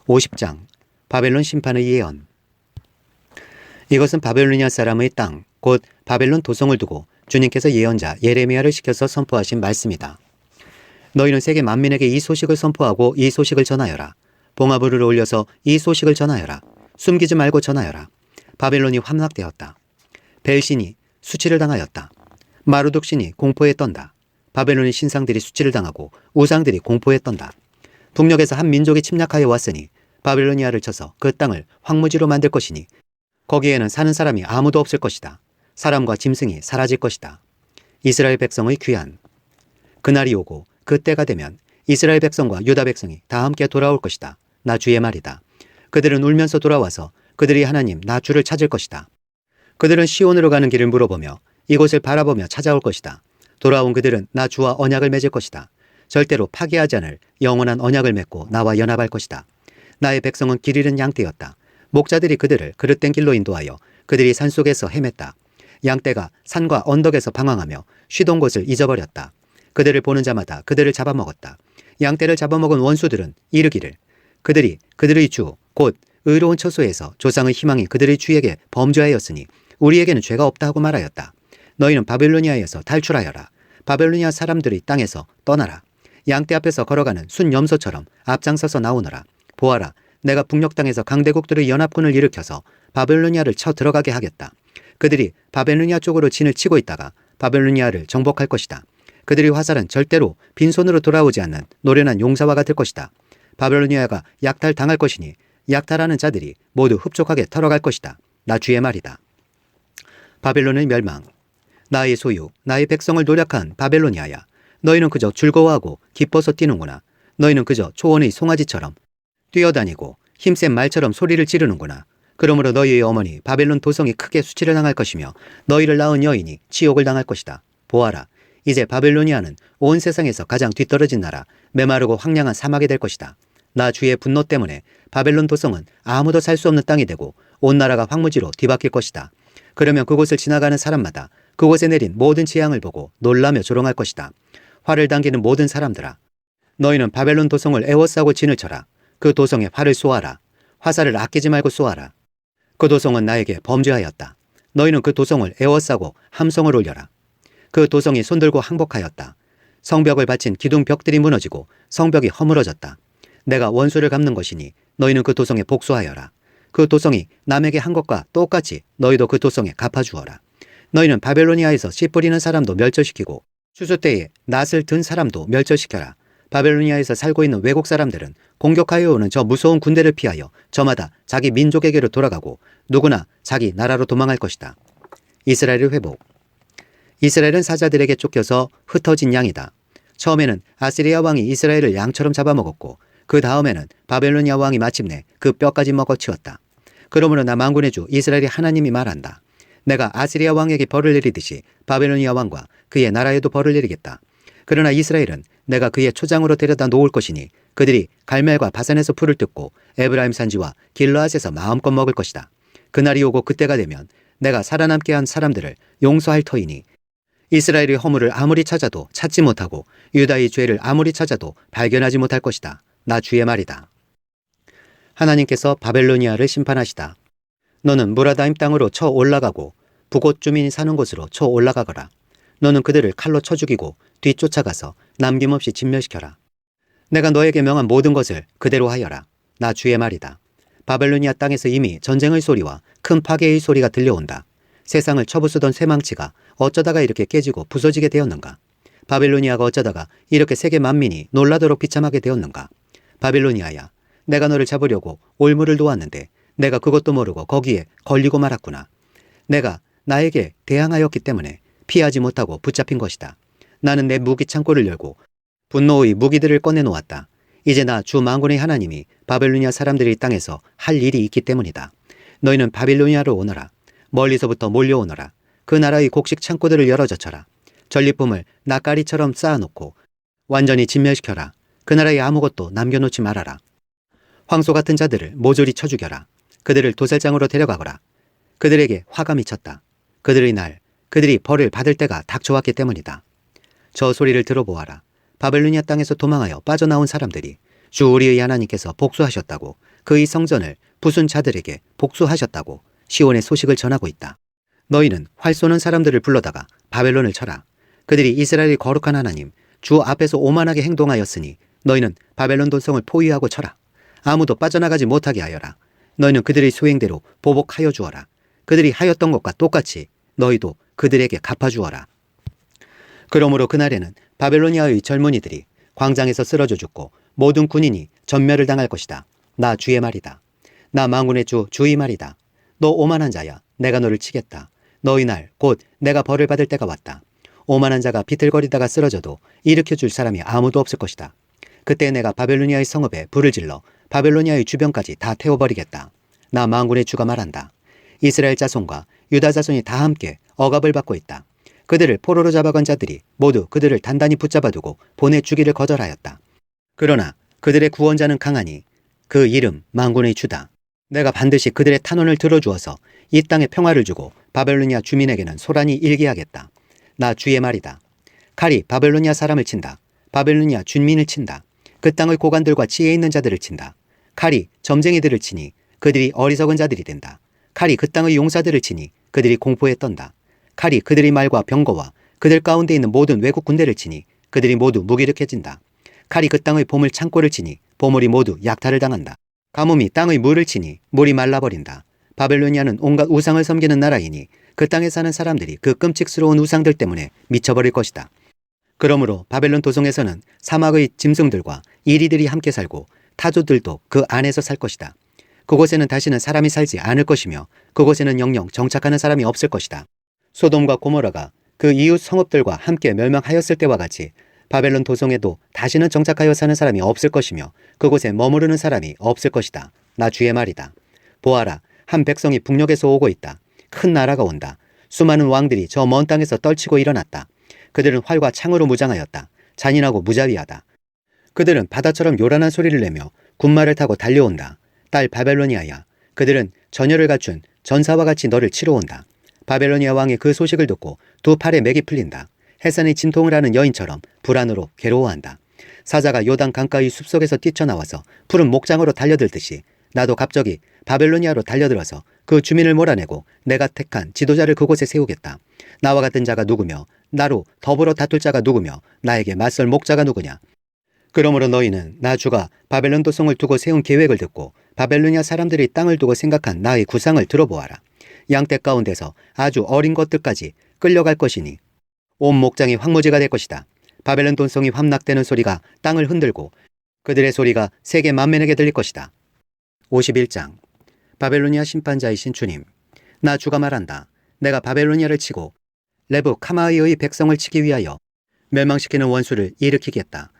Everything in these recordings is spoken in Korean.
50장 바벨론 심판의 예언. 이것은 바벨로니아 사람의 땅, 곧 바벨론 도성을 두고 주님께서 예언자 예레미야를 시켜서 선포하신 말씀이다. 너희는 세계 만민에게 이 소식을 선포하고 이 소식을 전하여라. 봉화불을 올려서 이 소식을 전하여라. 숨기지 말고 전하여라. 바벨론이 함락되었다. 벨신이 수치를 당하였다. 마루독신이 공포에 떤다. 바벨론의 신상들이 수치를 당하고 우상들이 공포에 떤다. 북녘에서 한 민족이 침략하여 왔으니 바벨로니아를 쳐서 그 땅을 황무지로 만들 것이니 거기에는 사는 사람이 아무도 없을 것이다. 사람과 짐승이 사라질 것이다. 이스라엘 백성의 귀환. 그날이 오고 그때가 되면 이스라엘 백성과 유다 백성이 다 함께 돌아올 것이다. 나 주의 말이다. 그들은 울면서 돌아와서 그들이 하나님 나 주를 찾을 것이다. 그들은 시온으로 가는 길을 물어보며 이곳을 바라보며 찾아올 것이다. 돌아온 그들은 나 주와 언약을 맺을 것이다. 절대로 파기하지 않을 영원한 언약을 맺고 나와 연합할 것이다. 나의 백성은 길 잃은 양떼였다. 목자들이 그들을 그릇된 길로 인도하여 그들이 산속에서 헤맸다. 양떼가 산과 언덕에서 방황하며 쉬던 곳을 잊어버렸다. 그들을 보는 자마다 그들을 잡아먹었다. 양떼를 잡아먹은 원수들은 이르기를 그들이 그들의 주 곧 의로운 처소에서 조상의 희망이 그들의 주에게 범죄하였으니 우리에게는 죄가 없다 하고 말하였다. 너희는 바벨로니아에서 탈출하여라. 바벨로니아 사람들의 땅에서 떠나라. 양떼 앞에서 걸어가는 순 염소처럼 앞장서서 나오너라. 보아라, 내가 북녘 땅에서 강대국들의 연합군을 일으켜서 바벨로니아를 쳐 들어가게 하겠다. 그들이 바벨로니아 쪽으로 진을 치고 있다가 바벨로니아를 정복할 것이다. 그들의 화살은 절대로 빈손으로 돌아오지 않는 노련한 용사와 같을 것이다. 바벨로니아가 약탈당할 것이니 약탈하는 자들이 모두 흡족하게 털어갈 것이다. 나 주의 말이다. 바벨론의 멸망. 나의 소유, 나의 백성을 노력한 바벨로니아야. 너희는 그저 즐거워하고 기뻐서 뛰는구나. 너희는 그저 초원의 송아지처럼 뛰어다니고 힘센 말처럼 소리를 지르는구나. 그러므로 너희의 어머니 바벨론 도성이 크게 수치를 당할 것이며 너희를 낳은 여인이 치욕을 당할 것이다. 보아라, 이제 바벨로니아는 온 세상에서 가장 뒤떨어진 나라, 메마르고 황량한 사막이 될 것이다. 나 주의 분노 때문에 바벨론 도성은 아무도 살 수 없는 땅이 되고 온 나라가 황무지로 뒤바뀔 것이다. 그러면 그곳을 지나가는 사람마다 그곳에 내린 모든 재앙을 보고 놀라며 조롱할 것이다. 활을 당기는 모든 사람들아, 너희는 바벨론 도성을 애워싸고 진을 쳐라. 그 도성에 활을 쏘아라. 화살을 아끼지 말고 쏘아라. 그 도성은 나에게 범죄하였다. 너희는 그 도성을 애워싸고 함성을 올려라. 그 도성이 손들고 항복하였다. 성벽을 바친 기둥벽들이 무너지고 성벽이 허물어졌다. 내가 원수를 갚는 것이니 너희는 그 도성에 복수하여라. 그 도성이 남에게 한 것과 똑같이 너희도 그 도성에 갚아주어라. 너희는 바벨로니아에서 씨 뿌리는 사람도 멸절시키고 추수 때에 낫을 든 사람도 멸절시켜라. 바벨로니아에서 살고 있는 외국 사람들은 공격하여 오는 저 무서운 군대를 피하여 저마다 자기 민족에게로 돌아가고 누구나 자기 나라로 도망할 것이다. 이스라엘의 회복. 이스라엘은 사자들에게 쫓겨서 흩어진 양이다. 처음에는 아시리아 왕이 이스라엘을 양처럼 잡아먹었고 그 다음에는 바벨로니아 왕이 마침내 그 뼈까지 먹어치웠다. 그러므로 나 만군의 주 이스라엘의 하나님이 말한다. 내가 아시리아 왕에게 벌을 내리듯이 바벨로니아 왕과 그의 나라에도 벌을 내리겠다. 그러나 이스라엘은 내가 그의 초장으로 데려다 놓을 것이니 그들이 갈멜과 바산에서 풀을 뜯고 에브라임 산지와 길르앗에서 마음껏 먹을 것이다. 그날이 오고 그때가 되면 내가 살아남게 한 사람들을 용서할 터이니 이스라엘의 허물을 아무리 찾아도 찾지 못하고 유다의 죄를 아무리 찾아도 발견하지 못할 것이다. 나 주의 말이다. 하나님께서 바벨로니아를 심판하시다. 너는 무라다임 땅으로 쳐 올라가고 북옷 주민이 사는 곳으로 쳐 올라가거라. 너는 그들을 칼로 쳐 죽이고 뒤쫓아가서 남김없이 진멸시켜라. 내가 너에게 명한 모든 것을 그대로 하여라. 나 주의 말이다. 바벨로니아 땅에서 이미 전쟁의 소리와 큰 파괴의 소리가 들려온다. 세상을 쳐부수던 쇠망치가 어쩌다가 이렇게 깨지고 부서지게 되었는가? 바벨로니아가 어쩌다가 이렇게 세계 만민이 놀라도록 비참하게 되었는가? 바벨로니아야, 내가 너를 잡으려고 올무를 놓았는데 내가 그것도 모르고 거기에 걸리고 말았구나. 내가 나에게 대항하였기 때문에 피하지 못하고 붙잡힌 것이다. 나는 내 무기 창고를 열고 분노의 무기들을 꺼내놓았다. 이제 나 주 만군의 하나님이 바벨로니아 사람들의 땅에서 할 일이 있기 때문이다. 너희는 바벨로니아로 오너라. 멀리서부터 몰려오너라. 그 나라의 곡식 창고들을 열어젖혀라. 전리품을 낯가리처럼 쌓아놓고 완전히 진멸시켜라. 그 나라에 아무것도 남겨놓지 말아라. 황소 같은 자들을 모조리 쳐 죽여라. 그들을 도살장으로 데려가거라. 그들에게 화가 미쳤다. 그들의 날, 그들이 벌을 받을 때가 닥쳐왔기 때문이다. 저 소리를 들어보아라. 바벨로니아 땅에서 도망하여 빠져나온 사람들이 주 우리의 하나님께서 복수하셨다고 그의 성전을 부순 자들에게 복수하셨다고 시온의 소식을 전하고 있다. 너희는 활 쏘는 사람들을 불러다가 바벨론을 쳐라. 그들이 이스라엘의 거룩한 하나님 주 앞에서 오만하게 행동하였으니 너희는 바벨론 도성을 포위하고 쳐라. 아무도 빠져나가지 못하게 하여라. 너희는 그들의 소행대로 보복하여 주어라. 그들이 하였던 것과 똑같이 너희도 그들에게 갚아주어라. 그러므로 그날에는 바벨로니아의 젊은이들이 광장에서 쓰러져 죽고 모든 군인이 전멸을 당할 것이다. 나 주의 말이다. 나 만군의 주 주의 말이다. 너 오만한 자야. 내가 너를 치겠다. 너희 날 곧 내가 벌을 받을 때가 왔다. 오만한 자가 비틀거리다가 쓰러져도 일으켜줄 사람이 아무도 없을 것이다. 그때 내가 바벨로니아의 성읍에 불을 질러 바벨로니아의 주변까지 다 태워버리겠다. 나 만군의 주가 말한다. 이스라엘 자손과 유다 자손이 다 함께 억압을 받고 있다. 그들을 포로로 잡아간 자들이 모두 그들을 단단히 붙잡아두고 보내주기를 거절하였다. 그러나 그들의 구원자는 강하니 그 이름 만군의 주다. 내가 반드시 그들의 탄원을 들어주어서 이 땅에 평화를 주고 바벨로니아 주민에게는 소란이 일게 하겠다. 나 주의 말이다. 칼이 바벨로니아 사람을 친다. 바벨로니아 주민을 친다. 그 땅의 고관들과 지혜 있는 자들을 친다. 칼이 점쟁이들을 치니 그들이 어리석은 자들이 된다. 칼이 그 땅의 용사들을 치니 그들이 공포에 떤다. 칼이 그들의 말과 병거와 그들 가운데 있는 모든 외국 군대를 치니 그들이 모두 무기력해진다. 칼이 그 땅의 보물 창고를 치니 보물이 모두 약탈을 당한다. 가뭄이 땅의 물을 치니 물이 말라버린다. 바벨로니아는 온갖 우상을 섬기는 나라이니 그 땅에 사는 사람들이 그 끔찍스러운 우상들 때문에 미쳐버릴 것이다. 그러므로 바벨론 도성에서는 사막의 짐승들과 이리들이 함께 살고 타조들도 그 안에서 살 것이다. 그곳에는 다시는 사람이 살지 않을 것이며 그곳에는 영영 정착하는 사람이 없을 것이다. 소돔과 고모라가 그 이웃 성읍들과 함께 멸망하였을 때와 같이 바벨론 도성에도 다시는 정착하여 사는 사람이 없을 것이며 그곳에 머무르는 사람이 없을 것이다. 나 주의 말이다. 보아라, 한 백성이 북녘에서 오고 있다. 큰 나라가 온다. 수많은 왕들이 저 먼 땅에서 떨치고 일어났다. 그들은 활과 창으로 무장하였다. 잔인하고 무자비하다. 그들은 바다처럼 요란한 소리를 내며 군마를 타고 달려온다. 딸 바벨로니아야, 그들은 전열을 갖춘 전사와 같이 너를 치러 온다. 바벨로니아 왕이 그 소식을 듣고 두 팔에 맥이 풀린다. 해산의 진통을 하는 여인처럼 불안으로 괴로워한다. 사자가 요단 강가의 숲속에서 뛰쳐나와서 푸른 목장으로 달려들듯이 나도 갑자기 바벨로니아로 달려들어서 그 주민을 몰아내고 내가 택한 지도자를 그곳에 세우겠다. 나와 같은 자가 누구며 나로 더불어 다툴 자가 누구며 나에게 맞설 목자가 누구냐. 그러므로 너희는 나 주가 바벨론 도성을 두고 세운 계획을 듣고 바벨로니아 사람들이 땅을 두고 생각한 나의 구상을 들어보아라. 양떼 가운데서 아주 어린 것들까지 끌려갈 것이니 온 목장이 황무지가 될 것이다. 바벨론 도성이 함락되는 소리가 땅을 흔들고 그들의 소리가 세계 만민에게 들릴 것이다. 51장. 바벨로니아 심판자이신 주님, 나 주가 말한다. 내가 바벨로니아를 치고 레브 카마의의 백성을 치기 위하여 멸망시키는 원수를 일으키겠다.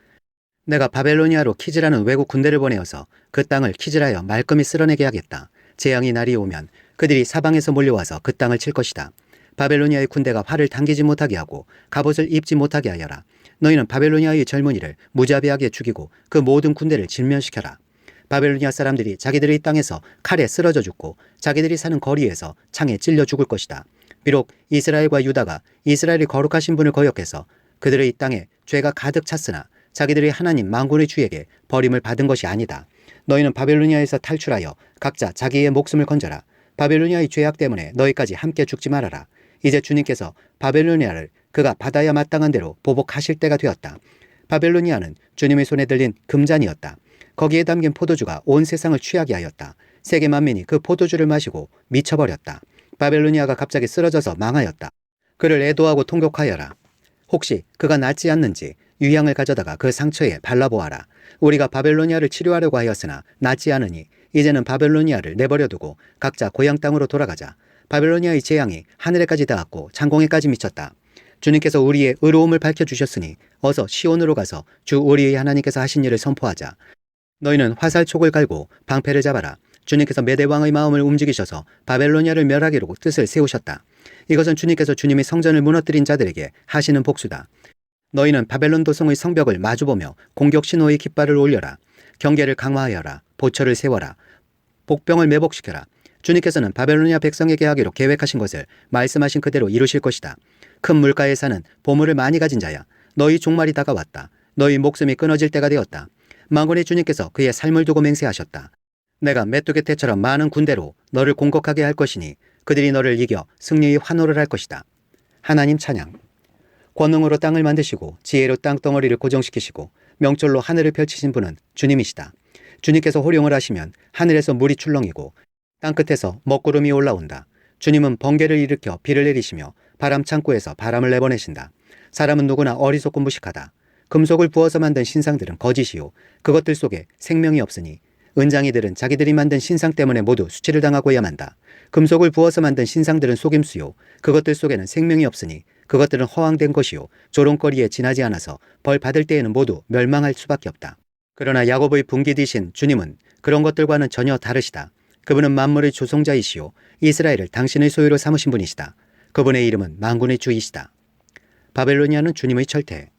내가 바벨로니아로 키즈라는 외국 군대를 보내어서 그 땅을 키즈라여 말끔히 쓸어내게 하겠다. 재앙이 날이 오면 그들이 사방에서 몰려와서 그 땅을 칠 것이다. 바벨로니아의 군대가 활을 당기지 못하게 하고 갑옷을 입지 못하게 하여라. 너희는 바벨로니아의 젊은이를 무자비하게 죽이고 그 모든 군대를 진면시켜라. 바벨로니아 사람들이 자기들의 땅에서 칼에 쓰러져 죽고 자기들이 사는 거리에서 창에 찔려 죽을 것이다. 비록 이스라엘과 유다가 이스라엘이 거룩하신 분을 거역해서 그들의 땅에 죄가 가득 찼으나 자기들의 하나님 만군의 주에게 버림을 받은 것이 아니다. 너희는 바벨로니아에서 탈출하여 각자 자기의 목숨을 건져라. 바벨로니아의 죄악 때문에 너희까지 함께 죽지 말아라. 이제 주님께서 바벨로니아를 그가 받아야 마땅한 대로 보복하실 때가 되었다. 바벨로니아는 주님의 손에 들린 금잔이었다. 거기에 담긴 포도주가 온 세상을 취하게 하였다. 세계 만민이 그 포도주를 마시고 미쳐버렸다. 바벨로니아가 갑자기 쓰러져서 망하였다. 그를 애도하고 통곡하여라. 혹시 그가 낫지 않는지 유향을 가져다가 그 상처에 발라보아라. 우리가 바벨로니아를 치료하려고 하였으나 낫지 않으니 이제는 바벨로니아를 내버려두고 각자 고향 땅으로 돌아가자. 바벨로니아의 재앙이 하늘에까지 닿았고 창공에까지 미쳤다. 주님께서 우리의 의로움을 밝혀주셨으니 어서 시온으로 가서 주 우리의 하나님께서 하신 일을 선포하자. 너희는 화살촉을 갈고 방패를 잡아라. 주님께서 메대왕의 마음을 움직이셔서 바벨로니아를 멸하기로 뜻을 세우셨다. 이것은 주님께서 주님의 성전을 무너뜨린 자들에게 하시는 복수다. 너희는 바벨론 도성의 성벽을 마주보며 공격 신호의 깃발을 올려라. 경계를 강화하여라. 보초를 세워라. 복병을 매복시켜라. 주님께서는 바벨로니아 백성에게 하기로 계획하신 것을 말씀하신 그대로 이루실 것이다. 큰 물가에 사는 보물을 많이 가진 자야. 너희 종말이 다가왔다. 너희 목숨이 끊어질 때가 되었다. 만군의 주님께서 그의 삶을 두고 맹세하셨다. 내가 메뚜기 떼처럼 많은 군대로 너를 공격하게 할 것이니 그들이 너를 이겨 승리의 환호를 할 것이다. 하나님 찬양. 권능으로 땅을 만드시고 지혜로 땅덩어리를 고정시키시고 명철로 하늘을 펼치신 분은 주님이시다. 주님께서 호령을 하시면 하늘에서 물이 출렁이고 땅끝에서 먹구름이 올라온다. 주님은 번개를 일으켜 비를 내리시며 바람 창고에서 바람을 내보내신다. 사람은 누구나 어리석고 무식하다. 금속을 부어서 만든 신상들은 거짓이요 그것들 속에 생명이 없으니 은장이들은 자기들이 만든 신상 때문에 모두 수치를 당하고야 만다. 금속을 부어서 만든 신상들은 속임수요 그것들 속에는 생명이 없으니 그것들은 허황된 것이요 조롱거리에 지나지 않아서 벌 받을 때에는 모두 멸망할 수밖에 없다. 그러나 야곱의 분기디신 주님은 그런 것들과는 전혀 다르시다. 그분은 만물의 조성자이시요 이스라엘을 당신의 소유로 삼으신 분이시다. 그분의 이름은 만군의 주이시다. 바벨로니아는 주님의 철퇴.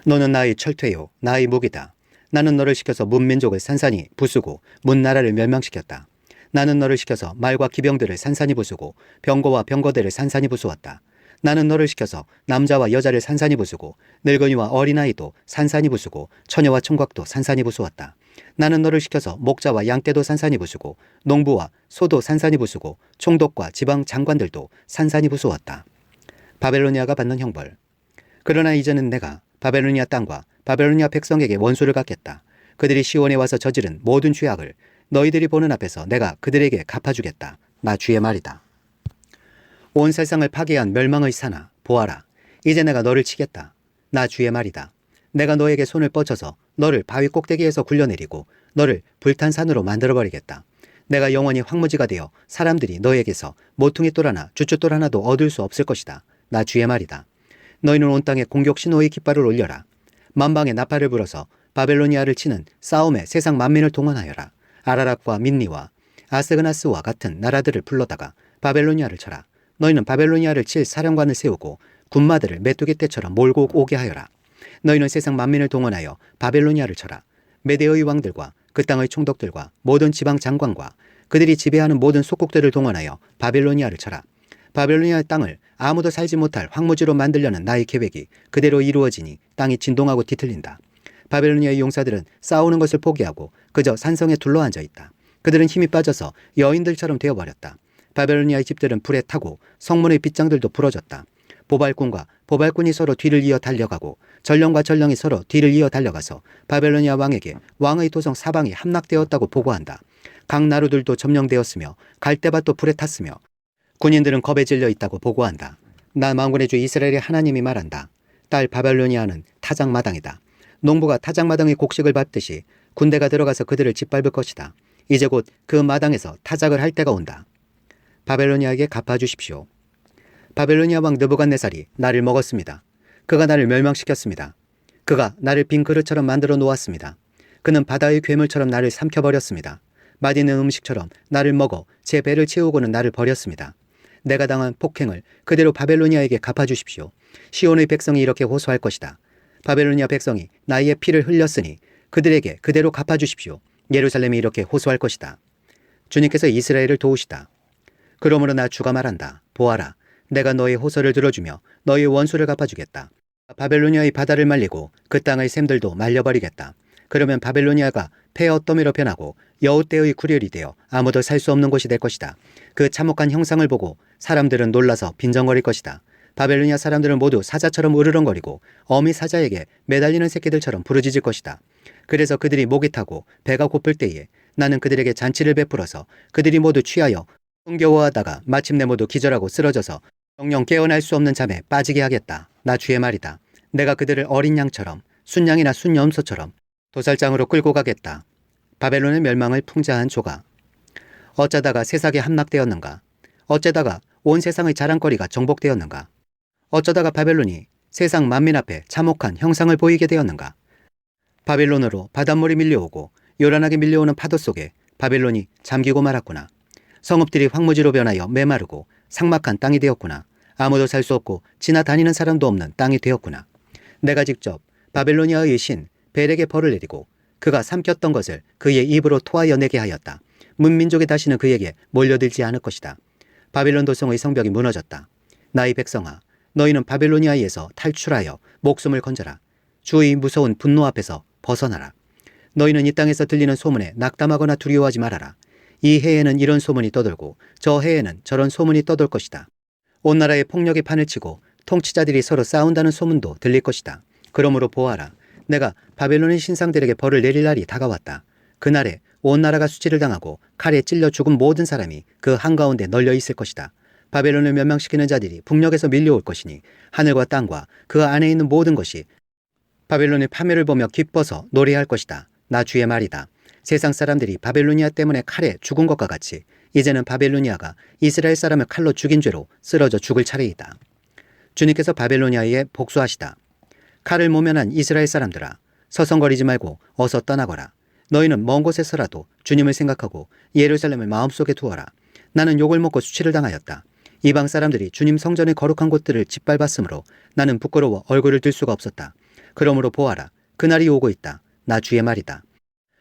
너는 나의 철퇴요 나의 무기다. 나는 너를 시켜서 문민족을 산산이 부수고 문나라를 멸망시켰다. 나는 너를 시켜서 말과 기병들을 산산이 부수고 병거와 병거들을 산산이 부수었다. 나는 너를 시켜서 남자와 여자를 산산이 부수고 늙은이와 어린아이도 산산이 부수고 처녀와 총각도 산산이 부수었다. 나는 너를 시켜서 목자와 양떼도 산산이 부수고 농부와 소도 산산이 부수고 총독과 지방 장관들도 산산이 부수었다. 바벨로니아가 받는 형벌. 그러나 이제는 내가 바벨로니아 땅과 바벨로니아 백성에게 원수를 갚겠다. 그들이 시온에 와서 저지른 모든 죄악을 너희들이 보는 앞에서 내가 그들에게 갚아주겠다. 나 주의 말이다. 온 세상을 파괴한 멸망의 산아 보아라. 이제 내가 너를 치겠다. 나 주의 말이다. 내가 너에게 손을 뻗쳐서 너를 바위 꼭대기에서 굴려내리고 너를 불탄 산으로 만들어버리겠다. 내가 영원히 황무지가 되어 사람들이 너에게서 모퉁이 돌 하나 주춧돌 하나도 얻을 수 없을 것이다. 나 주의 말이다. 너희는 온 땅에 공격 신호의 깃발을 올려라. 만방에 나팔을 불어서 바벨로니아를 치는 싸움에 세상 만민을 동원하여라. 아라락과 민니와 아스그나스와 같은 나라들을 불러다가 바벨로니아를 쳐라. 너희는 바벨로니아를 칠 사령관을 세우고 군마들을 메뚜기 떼처럼 몰고 오게 하여라. 너희는 세상 만민을 동원하여 바벨로니아를 쳐라. 메대의 왕들과 그 땅의 총독들과 모든 지방 장관과 그들이 지배하는 모든 속국들을 동원하여 바벨로니아를 쳐라. 바벨로니아의 땅을 아무도 살지 못할 황무지로 만들려는 나의 계획이 그대로 이루어지니 땅이 진동하고 뒤틀린다. 바벨로니아의 용사들은 싸우는 것을 포기하고 그저 산성에 둘러앉아 있다. 그들은 힘이 빠져서 여인들처럼 되어버렸다. 바벨로니아의 집들은 불에 타고 성문의 빗장들도 부러졌다. 보발꾼과 보발꾼이 서로 뒤를 이어 달려가고 전령과 전령이 서로 뒤를 이어 달려가서 바벨로니아 왕에게 왕의 도성 사방이 함락되었다고 보고한다. 각 나루들도 점령되었으며 갈대밭도 불에 탔으며 군인들은 겁에 질려 있다고 보고한다. 나 만군의 주 이스라엘의 하나님이 말한다. 딸 바벨로니아는 타작마당이다. 농부가 타작마당의 곡식을 밟듯이 군대가 들어가서 그들을 짓밟을 것이다. 이제 곧 그 마당에서 타작을 할 때가 온다. 바벨로니아에게 갚아주십시오. 바벨로니아 왕 느부갓네살이 나를 먹었습니다. 그가 나를 멸망시켰습니다. 그가 나를 빈 그릇처럼 만들어 놓았습니다. 그는 바다의 괴물처럼 나를 삼켜버렸습니다. 맛있는 음식처럼 나를 먹어 제 배를 채우고는 나를 버렸습니다. 내가 당한 폭행을 그대로 바벨로니아에게 갚아주십시오. 시온의 백성이 이렇게 호소할 것이다. 바벨로니아 백성이 나의 피를 흘렸으니 그들에게 그대로 갚아주십시오. 예루살렘이 이렇게 호소할 것이다. 주님께서 이스라엘을 도우시다. 그러므로 나 주가 말한다. 보아라. 내가 너의 호소를 들어주며 너의 원수를 갚아주겠다. 바벨로니아의 바다를 말리고 그 땅의 샘들도 말려버리겠다. 그러면 바벨로니아가 폐어더미로 변하고 여우떼의 구렬이 되어 아무도 살 수 없는 곳이 될 것이다. 그 참혹한 형상을 보고 사람들은 놀라서 빈정거릴 것이다. 바벨로니아 사람들은 모두 사자처럼 으르렁거리고 어미 사자에게 매달리는 새끼들처럼 부르짖을 것이다. 그래서 그들이 목이 타고 배가 고플 때에 나는 그들에게 잔치를 베풀어서 그들이 모두 취하여 흥겨워하다가 마침내 모두 기절하고 쓰러져서 영영 깨어날 수 없는 잠에 빠지게 하겠다. 나 주의 말이다. 내가 그들을 어린 양처럼 순양이나 순염소처럼 도살장으로 끌고 가겠다. 바벨론의 멸망을 풍자한 조가. 어쩌다가 세상에 함락되었는가? 어쩌다가 온 세상의 자랑거리가 정복되었는가? 어쩌다가 바벨론이 세상 만민 앞에 참혹한 형상을 보이게 되었는가? 바벨론으로 바닷물이 밀려오고 요란하게 밀려오는 파도 속에 바벨론이 잠기고 말았구나. 성읍들이 황무지로 변하여 메마르고 삭막한 땅이 되었구나. 아무도 살 수 없고 지나다니는 사람도 없는 땅이 되었구나. 내가 직접 바벨로니아의 신 벨에게 벌을 내리고 그가 삼켰던 것을 그의 입으로 토하여 내게 하였다. 문민족이 다시는 그에게 몰려들지 않을 것이다. 바벨론 도성의 성벽이 무너졌다. 나의 백성아, 너희는 바벨로니아에서 탈출하여 목숨을 건져라. 주의 무서운 분노 앞에서 벗어나라. 너희는 이 땅에서 들리는 소문에 낙담하거나 두려워하지 말아라. 이 해에는 이런 소문이 떠돌고 저 해에는 저런 소문이 떠돌 것이다. 온 나라에 폭력이 판을 치고 통치자들이 서로 싸운다는 소문도 들릴 것이다. 그러므로 보아라. 내가 바벨론의 신상들에게 벌을 내릴 날이 다가왔다. 그날에 온 나라가 수치를 당하고 칼에 찔려 죽은 모든 사람이 그 한가운데 널려 있을 것이다. 바벨론을 멸망시키는 자들이 북녘에서 밀려올 것이니 하늘과 땅과 그 안에 있는 모든 것이 바벨론의 파멸을 보며 기뻐서 노래할 것이다. 나 주의 말이다. 세상 사람들이 바벨로니아 때문에 칼에 죽은 것과 같이 이제는 바벨로니아가 이스라엘 사람을 칼로 죽인 죄로 쓰러져 죽을 차례이다. 주님께서 바벨로니아에 복수하시다. 칼을 모면한 이스라엘 사람들아, 서성거리지 말고 어서 떠나거라. 너희는 먼 곳에서라도 주님을 생각하고 예루살렘을 마음속에 두어라. 나는 욕을 먹고 수치를 당하였다. 이방 사람들이 주님 성전의 거룩한 곳들을 짓밟았으므로 나는 부끄러워 얼굴을 들 수가 없었다. 그러므로 보아라. 그날이 오고 있다. 나 주의 말이다.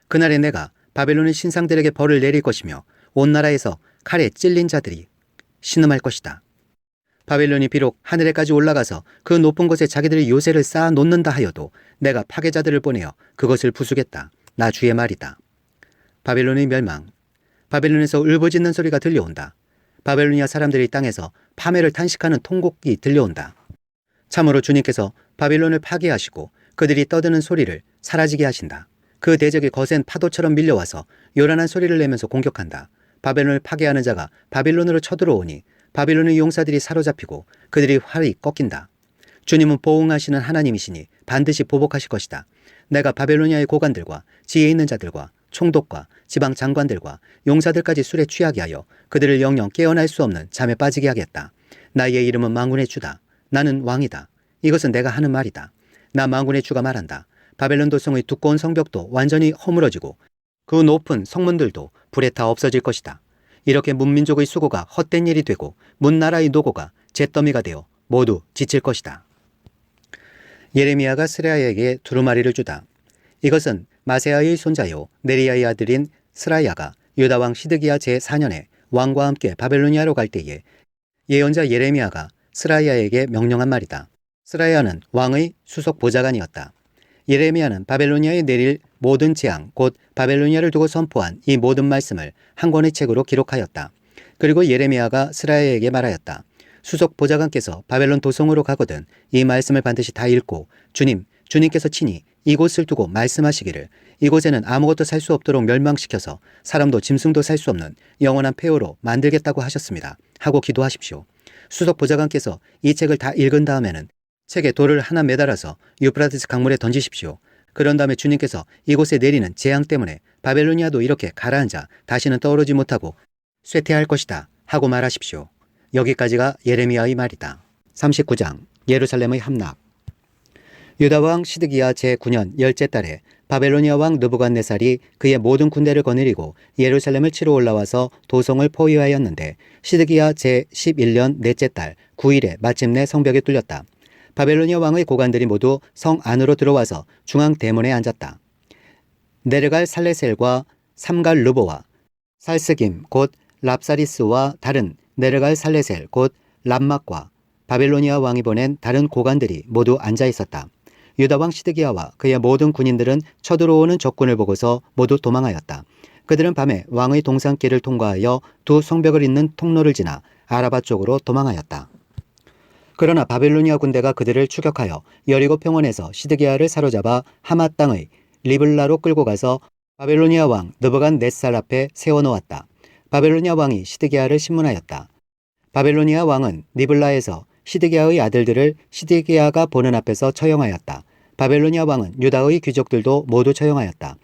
그날에 내가 바벨론의 신상들에게 벌을 내릴 것이며 온 나라에서 칼에 찔린 자들이 신음할 것이다. 바벨론이 비록 하늘에까지 올라가서 그 높은 곳에 자기들의 요새를 쌓아 놓는다 하여도 내가 파괴자들을 보내어 그것을 부수겠다. 나 주의 말이다. 바벨론의 멸망. 바벨론에서 울부짖는 소리가 들려온다. 바벨로니아 사람들이 땅에서 파멸을 탄식하는 통곡이 들려온다. 참으로 주님께서 바벨론을 파괴하시고 그들이 떠드는 소리를 사라지게 하신다. 그 대적이 거센 파도처럼 밀려와서 요란한 소리를 내면서 공격한다. 바벨론을 파괴하는 자가 바벨론으로 쳐들어오니 바벨론의 용사들이 사로잡히고 그들이 활이 꺾인다. 주님은 보응하시는 하나님이시니 반드시 보복하실 것이다. 내가 바벨로니아의 고관들과 지혜 있는 자들과 총독과 지방 장관들과 용사들까지 술에 취하게 하여 그들을 영영 깨어날 수 없는 잠에 빠지게 하겠다. 나의 이름은 만군의 주다. 나는 왕이다. 이것은 내가 하는 말이다. 나 만군의 주가 말한다. 바벨론 도성의 두꺼운 성벽도 완전히 허물어지고 그 높은 성문들도 불에 타 없어질 것이다. 이렇게 문민족의 수고가 헛된 일이 되고 문나라의 노고가 잿더미가 되어 모두 지칠 것이다. 예레미야가 스라야에게 두루마리를 주다. 이것은 마세아의 손자요 네리야의 아들인 스라야가 유다왕 시드기야 제4년에 왕과 함께 바벨로니아로 갈 때에 예언자 예레미야가 스라야에게 명령한 말이다. 스라야는 왕의 수석 보좌관이었다. 예레미야는 바벨로니아에 내릴 모든 재앙 곧 바벨로니아를 두고 선포한 이 모든 말씀을 한 권의 책으로 기록하였다. 그리고 예레미야가 스라야에게 말하였다. 수석 보좌관께서 바벨론 도성으로 가거든 이 말씀을 반드시 다 읽고 주님께서 친히 이곳을 두고 말씀하시기를 이곳에는 아무것도 살 수 없도록 멸망시켜서 사람도 짐승도 살 수 없는 영원한 폐허로 만들겠다고 하셨습니다. 하고 기도하십시오. 수석 보좌관께서 이 책을 다 읽은 다음에는 책에 돌을 하나 매달아서 유프라테스 강물에 던지십시오. 그런 다음에 주님께서 이곳에 내리는 재앙 때문에 바벨로니아도 이렇게 가라앉아 다시는 떠오르지 못하고 쇠퇴할 것이다 하고 말하십시오. 여기까지가 예레미야의 말이다. 39장 예루살렘의 함락. 유다왕 시드기야 제9년 10째 달에 바벨로니아 왕 느부갓네살이 그의 모든 군대를 거느리고 예루살렘을 치러 올라와서 도성을 포위하였는데 시드기야 제11년 넷째 달 9일에 마침내 성벽이 뚫렸다. 바벨로니아 왕의 고관들이 모두 성 안으로 들어와서 중앙 대문에 앉았다. 네르갈 살레셀과 삼갈 르보와 살스김 곧 랍사리스와 다른 네르갈 살레셀 곧 람막과 바벨로니아 왕이 보낸 다른 고관들이 모두 앉아 있었다. 유다 왕 시드기야와 그의 모든 군인들은 쳐들어오는 적군을 보고서 모두 도망하였다. 그들은 밤에 왕의 동산길을 통과하여 두 성벽을 잇는 통로를 지나 아라바 쪽으로 도망하였다. 그러나 바벨로니아 군대가 그들을 추격하여 여리고 평원에서 시드기야를 사로잡아 하맛 땅의 리블라로 끌고 가서 바벨로니아 왕 느부갓네살 앞에 세워놓았다. 바벨로니아 왕이 시드기야를 신문하였다. 바벨로니아 왕은 리블라에서 시드기야의 아들들을 시드기야가 보는 앞에서 처형하였다. 바벨로니아 왕은 유다의 귀족들도 모두 처형하였다.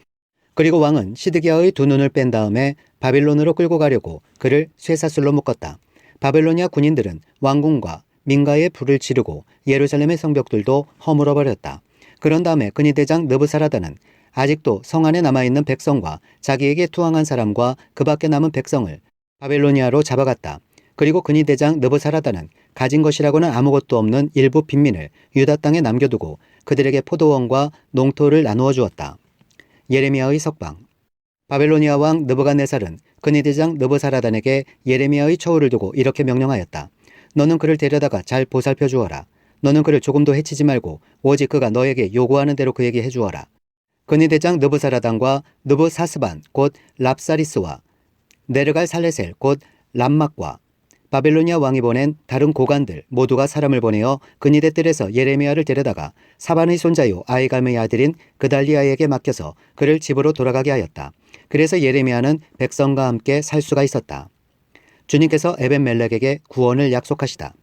그리고 왕은 시드기야의 두 눈을 뺀 다음에 바빌론으로 끌고 가려고 그를 쇠사슬로 묶었다. 바벨로니아 군인들은 왕궁과 민가에 불을 지르고 예루살렘의 성벽들도 허물어버렸다. 그런 다음에 근위 대장 느부사라다는 아직도 성 안에 남아있는 백성과 자기에게 투항한 사람과 그 밖에 남은 백성을 바벨로니아로 잡아갔다. 그리고 근위 대장 느부사라다는 가진 것이라고는 아무것도 없는 일부 빈민을 유다 땅에 남겨두고 그들에게 포도원과 농토를 나누어 주었다. 예레미야의 석방. 바벨로니아 왕 느부갓네살은 근위 대장 느부사라단에게 예레미야의 처우를 두고 이렇게 명령하였다. 너는 그를 데려다가 잘 보살펴 주어라. 너는 그를 조금도 해치지 말고 오직 그가 너에게 요구하는 대로 그에게 해주어라. 근위 대장 느부사라단과 느부사스반 곧 랍사리스와 네르갈 살레셀 곧 람막과 바벨로니아 왕이 보낸 다른 고관들 모두가 사람을 보내어 근위대 뜰에서 예레미야를 데려다가 사반의 손자요 아이감의 아들인 그달리아에게 맡겨서 그를 집으로 돌아가게 하였다. 그래서 예레미야는 백성과 함께 살 수가 있었다. 주님께서 에벤멜렉에게 구원을 약속하시다.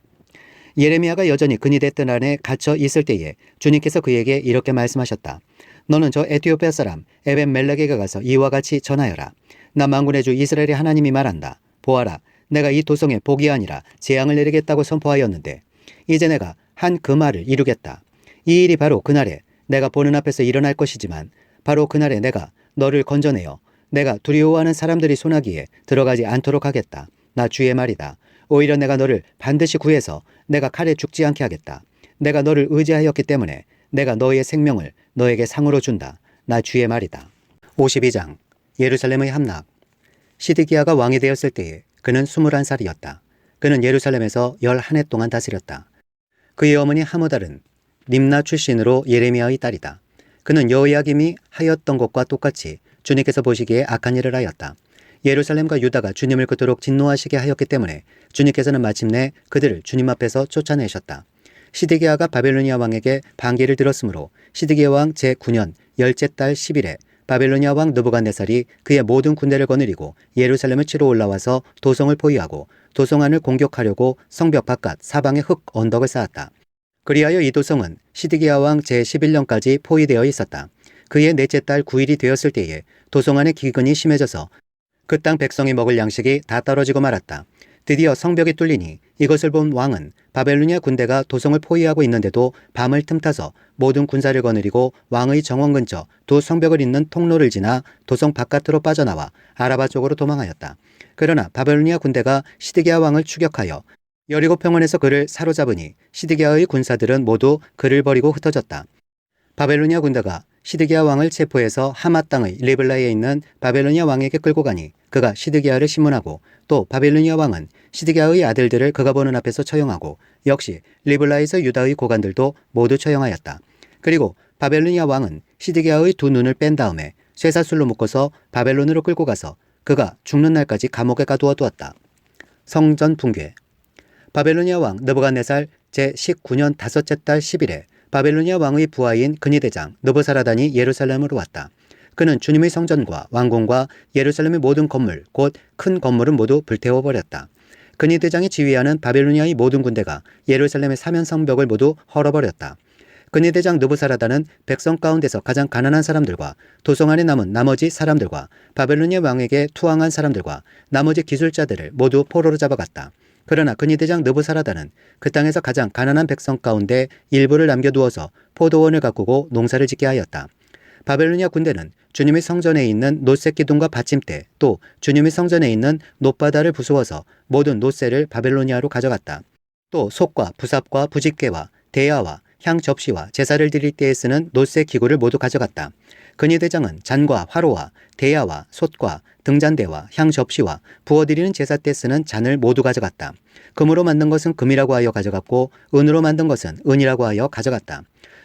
예레미야가 여전히 근위대 뜰 안에 갇혀 있을 때에 주님께서 그에게 이렇게 말씀하셨다. 너는 저 에티오피아 사람 에벤멜렉에게 가서 이와 같이 전하여라. 나 만군의 주 이스라엘의 하나님이 말한다. 보아라, 내가 이 도성에 복이 아니라 재앙을 내리겠다고 선포하였는데 이제 내가 한 그 말을 이루겠다. 이 일이 바로 그날에 내가 보는 앞에서 일어날 것이지만 바로 그날에 내가 너를 건져내어 내가 두려워하는 사람들이 손아귀에 들어가지 않도록 하겠다. 나 주의 말이다. 오히려 내가 너를 반드시 구해서 내가 칼에 죽지 않게 하겠다. 내가 너를 의지하였기 때문에 내가 너의 생명을 너에게 상으로 준다. 나 주의 말이다. 52장 예루살렘의 함락. 시드기야가 왕이 되었을 때에 그는 21살이었다. 그는 예루살렘에서 11해 동안 다스렸다. 그의 어머니 하무달은 림나 출신으로 예레미야의 딸이다. 그는 여호야김이 하였던 것과 똑같이 주님께서 보시기에 악한 일을 하였다. 예루살렘과 유다가 주님을 그토록 진노하시게 하였기 때문에 주님께서는 마침내 그들을 주님 앞에서 쫓아내셨다. 시드기야가 바벨로니아 왕에게 반기를 들었으므로 시드기야 왕 제9년 열째 달 10일에 바벨로니아 왕 느부갓네살이 그의 모든 군대를 거느리고 예루살렘을 치러 올라와서 도성을 포위하고 도성 안을 공격하려고 성벽 바깥 사방에 흙 언덕을 쌓았다. 그리하여 이 도성은 시드기야 왕 제11년까지 포위되어 있었다. 그의 넷째 달 9일이 되었을 때에 도성 안의 기근이 심해져서 그 땅 백성이 먹을 양식이 다 떨어지고 말았다. 드디어 성벽이 뚫리니 이것을 본 왕은 바벨로니아 군대가 도성을 포위하고 있는데도 밤을 틈타서 모든 군사를 거느리고 왕의 정원 근처 두 성벽을 잇는 통로를 지나 도성 바깥으로 빠져나와 아라바 쪽으로 도망하였다. 그러나 바벨로니아 군대가 시드기야 왕을 추격하여 여리고 평원에서 그를 사로잡으니 시드기야의 군사들은 모두 그를 버리고 흩어졌다. 바벨로니아 군대가 시드기야 왕을 체포해서 하마 땅의 리블라에 있는 바벨로니아 왕에게 끌고 가니 그가 시드기야를 심문하고 또 바벨로니아 왕은 시드기야의 아들들을 그가 보는 앞에서 처형하고 역시 리블라에서 유다의 고관들도 모두 처형하였다. 그리고 바벨로니아 왕은 시드기야의 두 눈을 뺀 다음에 쇠사슬로 묶어서 바벨론으로 끌고 가서 그가 죽는 날까지 감옥에 가두어 두었다. 성전 붕괴. 바벨로니아 왕 느부갓네살 제19년 다섯째 달 10일에 바벨로니아 왕의 부하인 근위대장 느부사라단이 예루살렘으로 왔다. 그는 주님의 성전과 왕궁과 예루살렘의 모든 건물, 곧 큰 건물은 모두 불태워버렸다. 근위대장이 지휘하는 바벨로니아의 모든 군대가 예루살렘의 사면성벽을 모두 헐어버렸다. 근위대장 느부사라단은 백성 가운데서 가장 가난한 사람들과 도성 안에 남은 나머지 사람들과 바벨로니아 왕에게 투항한 사람들과 나머지 기술자들을 모두 포로로 잡아갔다. 그러나 근위대장 느부사라단은 그 땅에서 가장 가난한 백성 가운데 일부를 남겨두어서 포도원을 가꾸고 농사를 짓게 하였다. 바벨로니아 군대는 주님의 성전에 있는 놋색 기둥과 받침대 또 주님의 성전에 있는 놋바다를 부수어서 모든 놋새를 바벨로니아로 가져갔다. 또 솥과 부삽과 부집개와 대야와 향 접시와 제사를 드릴 때에 쓰는 놋새 기구를 모두 가져갔다. 근위대장은 잔과 화로와 대야와 솥과 등잔대와 향 접시와 부어드리는 제사 때 쓰는 잔을 모두 가져갔다. 금으로 만든 것은 금이라고 하여 가져갔고 은으로 만든 것은 은이라고 하여 가져갔다.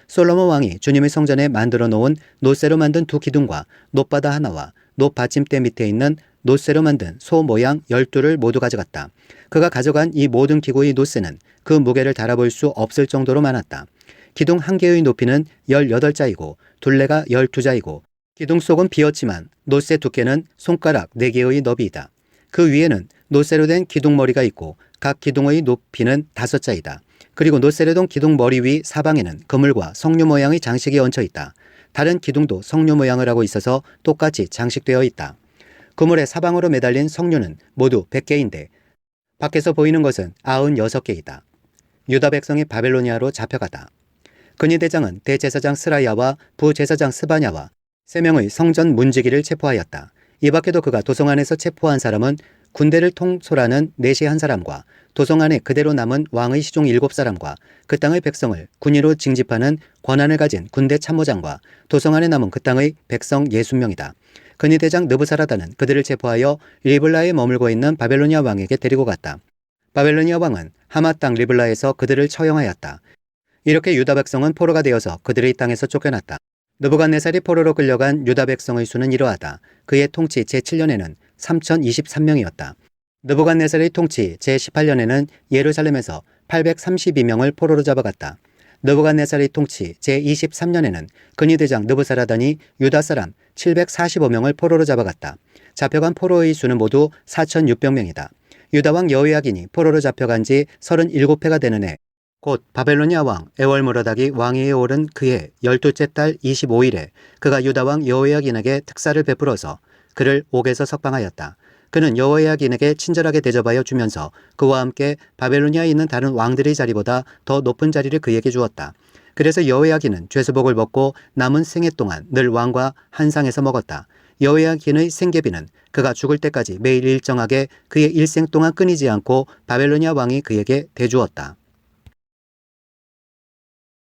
솔로몬 왕이 주님의 성전에 만들어 놓은 놋새로 만든 두 기둥과 놋바다 하나와 놋 받침대 밑에 있는 놋새로 만든 소 모양 12를 모두 가져갔다. 그가 가져간 이 모든 기구의 놋새는 그 무게를 달아볼 수 없을 정도로 많았다. 기둥 한 개의 높이는 18자이고 둘레가 12자이고 기둥 속은 비었지만 놋새 두께는 손가락 4개의 너비이다. 그 위에는 놋새로 된 기둥머리가 있고 각 기둥의 높이는 5자이다. 그리고 놋새로 된 기둥 머리 위 사방에는 그물과 석류 모양의 장식이 얹혀 있다. 다른 기둥도 석류 모양을 하고 있어서 똑같이 장식되어 있다. 그물의 사방으로 매달린 석류는 모두 100개인데 밖에서 보이는 것은 96개이다. 유다 백성이 바벨로니아로 잡혀가다. 근위대장은 대제사장 스라야와 부제사장 스바냐와 3명의 성전 문지기를 체포하였다. 이 밖에도 그가 도성 안에서 체포한 사람은 군대를 통솔하는 내시 한 사람과 도성 안에 그대로 남은 왕의 시종 7사람과 그 땅의 백성을 군의로 징집하는 권한을 가진 군대 참모장과 도성 안에 남은 그 땅의 백성 60명이다. 근위대장 느부사라단은 그들을 체포하여 리블라에 머물고 있는 바벨로니아 왕에게 데리고 갔다. 바벨로니아 왕은 하마 땅 리블라에서 그들을 처형하였다. 이렇게 유다 백성은 포로가 되어서 그들의 땅에서 쫓겨났다. 느부갓네살이 포로로 끌려간 유다 백성의 수는 이러하다. 그의 통치 제7년에는 3023명이었다. 느부갓네살의 통치 제18년에는 예루살렘에서 832명을 포로로 잡아갔다. 느부갓네살의 통치 제23년에는 근위대장 느부사라단이 유다 사람 745명을 포로로 잡아갔다. 잡혀간 포로의 수는 모두 4600명이다. 유다왕 여호야긴이 포로로 잡혀간 지 37회가 되는 해, 곧 바벨로니아 왕 에월므로닥이 왕위에 오른 그해 12째 달 25일에 그가 유다왕 여호야긴에게 특사를 베풀어서 그를 옥에서 석방하였다. 그는 여호야긴에게 친절하게 대접하여 주면서 그와 함께 바벨로니아에 있는 다른 왕들의 자리보다 더 높은 자리를 그에게 주었다. 그래서 여호야긴은 죄수복을 벗고 남은 생애 동안 늘 왕과 한 상에서 먹었다. 여호야긴의 생계비는 그가 죽을 때까지 매일 일정하게 그의 일생 동안 끊이지 않고 바벨로니아 왕이 그에게 대주었다.